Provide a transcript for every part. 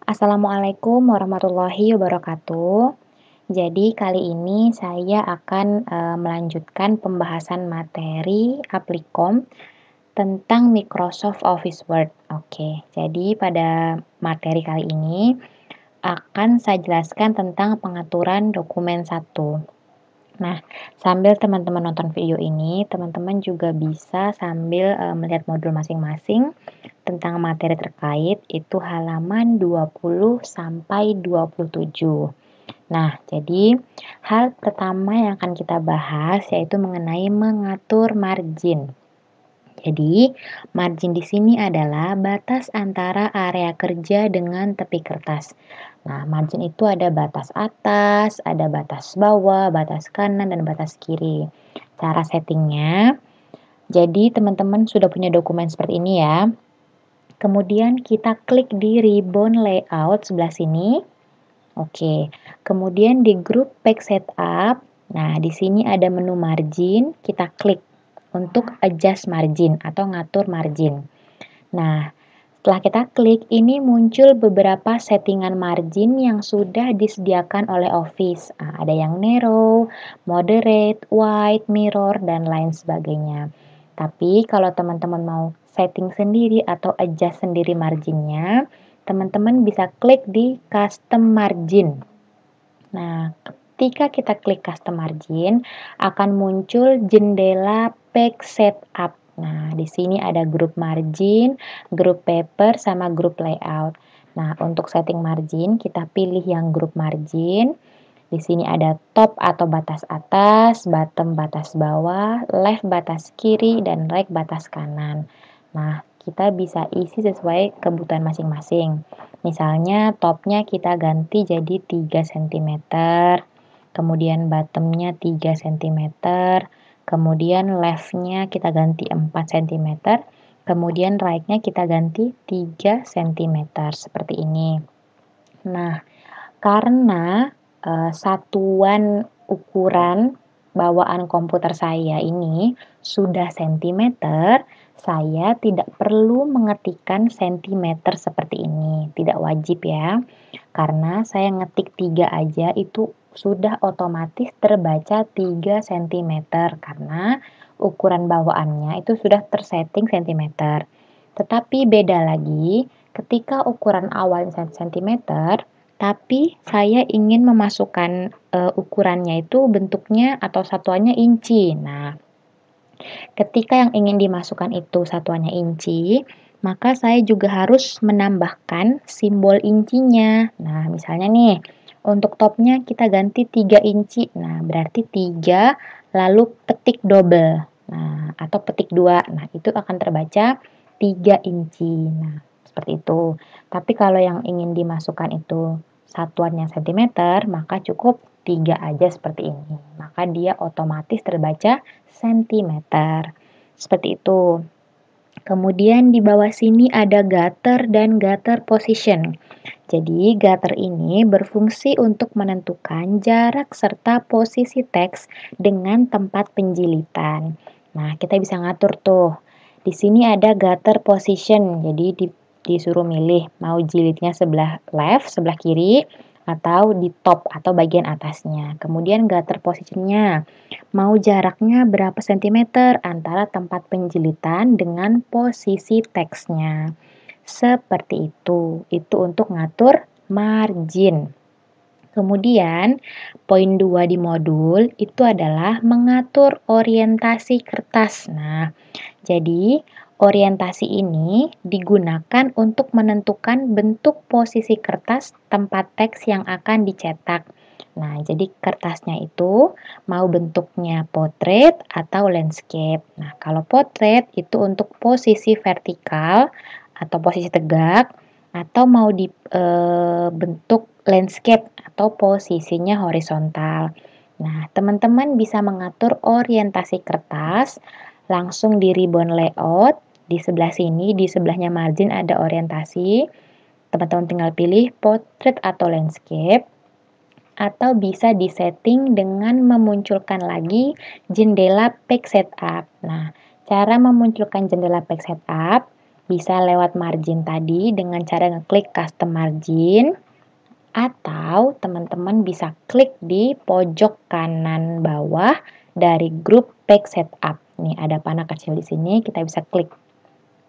Assalamualaikum warahmatullahi wabarakatuh. Jadi kali ini saya akan melanjutkan pembahasan materi Applikom tentang Microsoft Office Word. Oke, jadi pada materi kali ini akan saya jelaskan tentang pengaturan dokumen 1. Nah, sambil teman-teman nonton video ini, teman-teman juga bisa sambil melihat modul masing-masing tentang materi terkait, itu halaman 20 sampai 27. Nah, jadi hal pertama yang akan kita bahas yaitu mengenai mengatur margin. Jadi, margin di sini adalah batas antara area kerja dengan tepi kertas. Nah, margin itu ada batas atas, ada batas bawah, batas kanan, dan batas kiri. Cara settingnya, jadi teman-teman sudah punya dokumen seperti ini ya. Kemudian kita klik di ribbon layout sebelah sini. Oke, kemudian di grup page setup, nah di sini ada menu margin, kita klik untuk adjust margin atau ngatur margin. Nah, setelah kita klik, ini muncul beberapa settingan margin yang sudah disediakan oleh Office. Nah, ada yang narrow, moderate, wide, mirror, dan lain sebagainya. Tapi kalau teman-teman mau setting sendiri atau adjust sendiri marginnya, teman-teman bisa klik di custom margin. Nah, ketika kita klik custom margin, akan muncul jendela page setup. Nah, di sini ada grup margin, grup paper, sama grup layout. Nah, untuk setting margin, kita pilih yang grup margin. Di sini ada top atau batas atas, bottom batas bawah, left batas kiri, dan right batas kanan. Nah, kita bisa isi sesuai kebutuhan masing-masing. Misalnya topnya kita ganti jadi 3 cm, kemudian bottomnya 3 cm, kemudian leftnya kita ganti 4 cm, kemudian rightnya kita ganti 3 cm, seperti ini. Nah, karena satuan ukuran bawaan komputer saya ini sudah sentimeter, saya tidak perlu mengetikkan sentimeter seperti ini. Tidak wajib ya, karena saya ngetik 3 aja itu sudah otomatis terbaca 3 cm karena ukuran bawaannya itu sudah tersetting sentimeter. Tetapi beda lagi ketika ukuran awal sentimeter, tapi saya ingin memasukkan ukurannya itu bentuknya atau satuannya inci. Nah, ketika yang ingin dimasukkan itu satuannya inci, maka saya juga harus menambahkan simbol incinya. Nah, misalnya nih, untuk topnya kita ganti 3 inci. Nah, berarti 3 lalu petik double. Nah, atau petik 2. Nah, itu akan terbaca 3 inci. Nah, seperti itu. Tapi kalau yang ingin dimasukkan itu satuannya sentimeter, maka cukup 3 aja seperti ini. Maka dia otomatis terbaca sentimeter. Seperti itu. Kemudian di bawah sini ada gutter dan gutter position. Jadi gutter ini berfungsi untuk menentukan jarak serta posisi teks dengan tempat penjilitan. Nah, kita bisa ngatur tuh. Di sini ada gutter position. Jadi disuruh milih mau jilidnya sebelah left, sebelah kiri, atau di top atau bagian atasnya. Kemudian gutter positionnya, mau jaraknya berapa sentimeter antara tempat penjilitan dengan posisi teksnya. Seperti itu. Itu untuk ngatur margin. Kemudian, poin 2 di modul itu adalah mengatur orientasi kertas. Nah, jadi orientasi ini digunakan untuk menentukan bentuk posisi kertas tempat teks yang akan dicetak. Nah, jadi kertasnya itu mau bentuknya portrait atau landscape. Nah, kalau portrait itu untuk posisi vertikal atau posisi tegak, atau mau di bentuk landscape atau posisinya horizontal. Nah, teman-teman bisa mengatur orientasi kertas langsung di ribbon layout. Di sebelah sini, di sebelahnya margin ada orientasi. Teman-teman tinggal pilih portrait atau landscape, atau bisa disetting dengan memunculkan lagi jendela page setup. Nah, cara memunculkan jendela page setup, Bisa lewat margin tadi dengan cara ngeklik custom margin, atau teman-teman bisa klik di pojok kanan bawah dari grup page setup. Nih ada panah kecil di sini, kita bisa klik.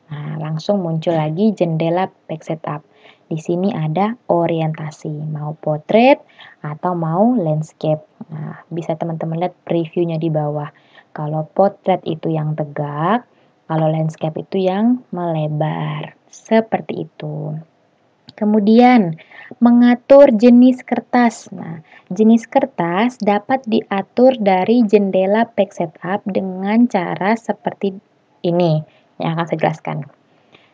Nah, langsung muncul lagi jendela page setup. Di sini ada orientasi, mau portrait atau mau landscape. Nah, bisa teman-teman lihat previewnya di bawah. Kalau portrait itu yang tegak, kalau landscape itu yang melebar. Seperti itu. Kemudian, mengatur jenis kertas. Nah, jenis kertas dapat diatur dari jendela page setup dengan cara seperti ini yang akan saya jelaskan.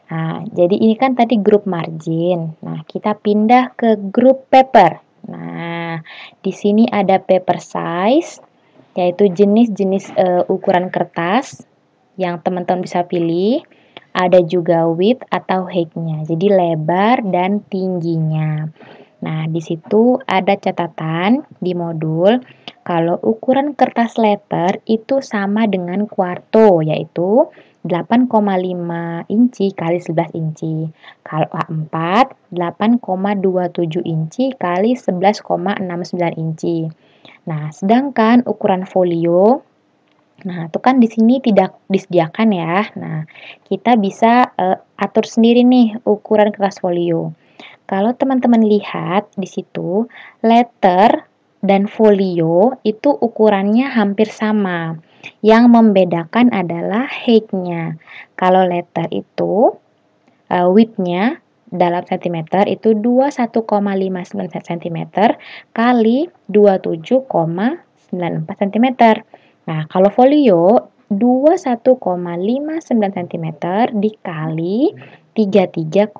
Nah, jadi ini kan tadi grup margin. Nah, kita pindah ke grup paper. Nah, di sini ada paper size, yaitu jenis-jenis ukuran kertas yang teman-teman bisa pilih. Ada juga width atau height-nya, jadi lebar dan tingginya. Nah, di situ ada catatan di modul kalau ukuran kertas letter itu sama dengan kuarto, yaitu 8,5 inci kali 11 inci. Kalau A4, 8,27 inci kali 11,69 inci. Nah, sedangkan ukuran folio, nah itu kan di sini tidak disediakan ya. Nah, kita bisa atur sendiri nih ukuran kertas folio. Kalau teman-teman lihat di situ, letter dan folio itu ukurannya hampir sama. Yang membedakan adalah height-nya. Kalau letter itu width-nya dalam cm itu 21,59 cm kali 27,94 cm. Nah, kalau folio 21,59 cm dikali 33,02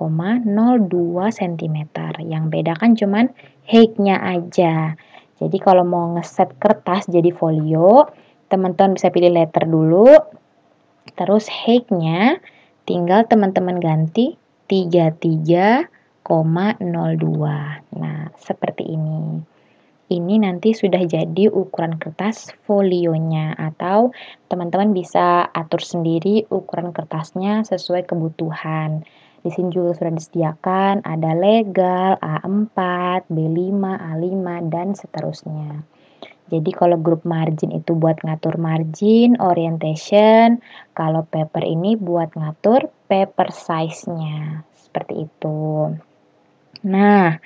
cm. Yang bedakan cuman height-nya aja. Jadi kalau mau ngeset kertas jadi folio, teman-teman bisa pilih letter dulu, terus height-nya tinggal teman-teman ganti 33,02. Nah, seperti ini. Ini nanti sudah jadi ukuran kertas folionya, atau teman-teman bisa atur sendiri ukuran kertasnya sesuai kebutuhan. Di sini juga sudah disediakan ada legal, A4, B5, A5, dan seterusnya. Jadi kalau grup margin itu buat ngatur margin, orientation, kalau paper ini buat ngatur paper size-nya. Seperti itu. Nah,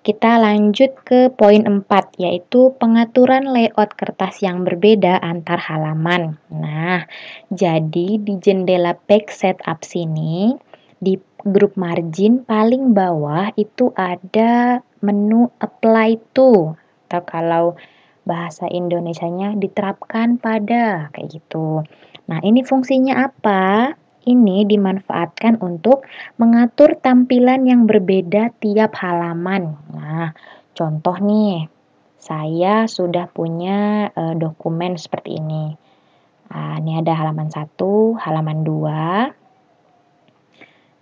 kita lanjut ke poin 4, yaitu pengaturan layout kertas yang berbeda antar halaman. Nah, jadi di jendela page setup sini, di grup margin paling bawah itu ada menu apply to, atau kalau bahasa Indonesianya diterapkan pada, kayak gitu. Nah, ini fungsinya apa? Ini dimanfaatkan untuk mengatur tampilan yang berbeda tiap halaman. Nah, contoh nih, saya sudah punya dokumen seperti ini. Ini ada halaman 1, halaman 2,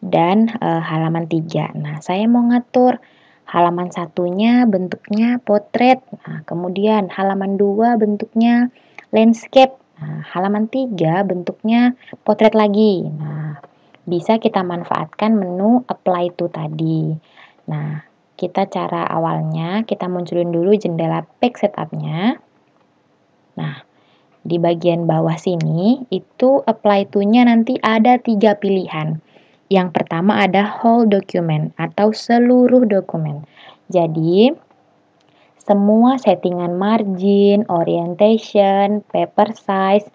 dan halaman 3. Nah, saya mau ngatur halaman satunya bentuknya potret. Nah, kemudian halaman 2 bentuknya landscape. Nah, halaman 3 bentuknya potret lagi. Nah, bisa kita manfaatkan menu apply to tadi. Nah, cara awalnya kita munculin dulu jendela page setup-nya. Nah, di bagian bawah sini itu apply to-nya nanti ada 3 pilihan. Yang pertama ada whole document atau seluruh dokumen. Jadi, semua settingan margin, orientation, paper size,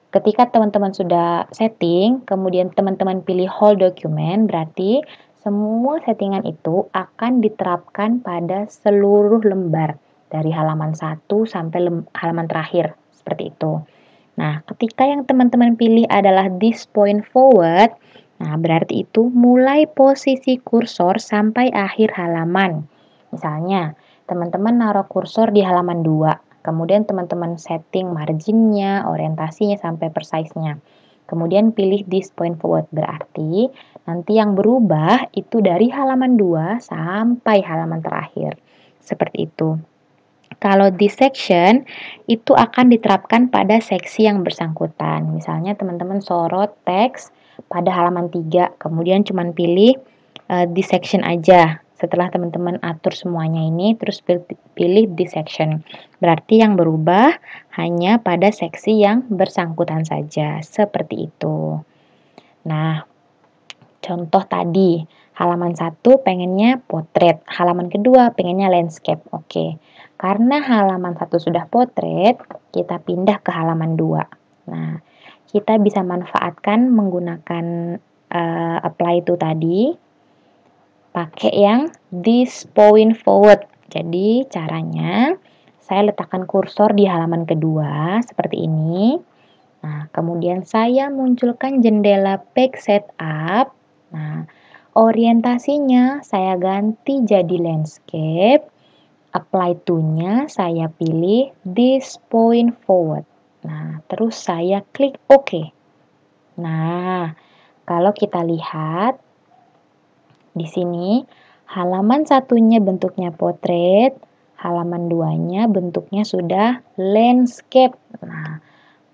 ketika teman-teman sudah setting, kemudian teman-teman pilih whole document, berarti semua settingan itu akan diterapkan pada seluruh lembar dari halaman 1 sampai halaman terakhir, seperti itu. Nah, ketika yang teman-teman pilih adalah this point forward, nah berarti itu mulai posisi kursor sampai akhir halaman. Misalnya, teman-teman naruh kursor di halaman 2, kemudian teman-teman setting marginnya, orientasinya, sampai per size-nya. Kemudian pilih this point forward, berarti nanti yang berubah itu dari halaman 2 sampai halaman terakhir. Seperti itu. Kalau this section itu akan diterapkan pada seksi yang bersangkutan. Misalnya teman-teman sorot teks pada halaman 3, kemudian cuman pilih di section aja. Setelah teman-teman atur semuanya ini, terus pilih di section. Berarti yang berubah hanya pada seksi yang bersangkutan saja, seperti itu. Nah, contoh tadi, halaman 1 pengennya potret, halaman kedua pengennya landscape. Oke, karena halaman 1 sudah potret, kita pindah ke halaman 2. Nah, kita bisa manfaatkan menggunakan apply to tadi, pakai yang this point forward. Jadi caranya saya letakkan kursor di halaman kedua seperti ini. Nah, kemudian saya munculkan jendela page setup. Nah, orientasinya saya ganti jadi landscape. Apply to-nya saya pilih this point forward. Nah, terus saya klik OK. Nah, kalau kita lihat di sini, halaman satunya bentuknya potret, halaman 2-nya bentuknya sudah landscape. Nah,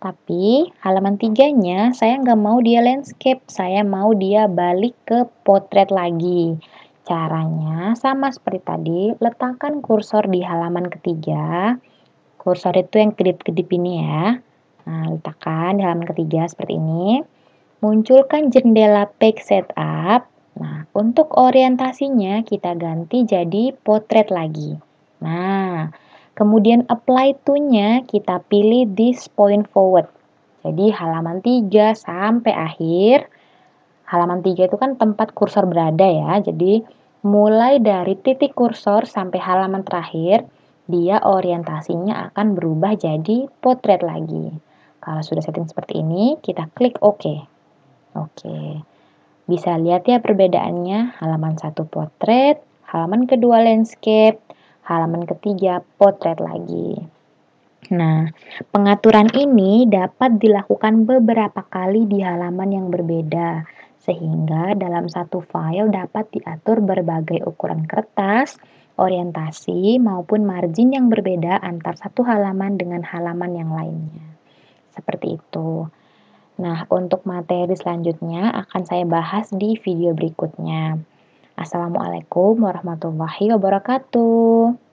tapi halaman 3-nya saya nggak mau dia landscape, saya mau dia balik ke potret lagi. Caranya sama seperti tadi, letakkan kursor di halaman ketiga. Kursor itu yang kedip-kedip ini ya. Nah, letakkan di halaman ketiga seperti ini. Munculkan jendela page setup. Nah, untuk orientasinya kita ganti jadi potret lagi. Nah, kemudian apply to-nya kita pilih this point forward. Jadi halaman 3 sampai akhir. Halaman 3 itu kan tempat kursor berada ya. Jadi mulai dari titik kursor sampai halaman terakhir, dia orientasinya akan berubah jadi potret lagi. Kalau sudah setting seperti ini, kita klik OK. Oke. Bisa lihat ya perbedaannya, halaman 1 potret, halaman kedua landscape, halaman ketiga potret lagi. Nah, pengaturan ini dapat dilakukan beberapa kali di halaman yang berbeda, sehingga dalam satu file dapat diatur berbagai ukuran kertas, orientasi, maupun margin yang berbeda antar satu halaman dengan halaman yang lainnya. Seperti itu. Nah, untuk materi selanjutnya akan saya bahas di video berikutnya. Assalamualaikum warahmatullahi wabarakatuh.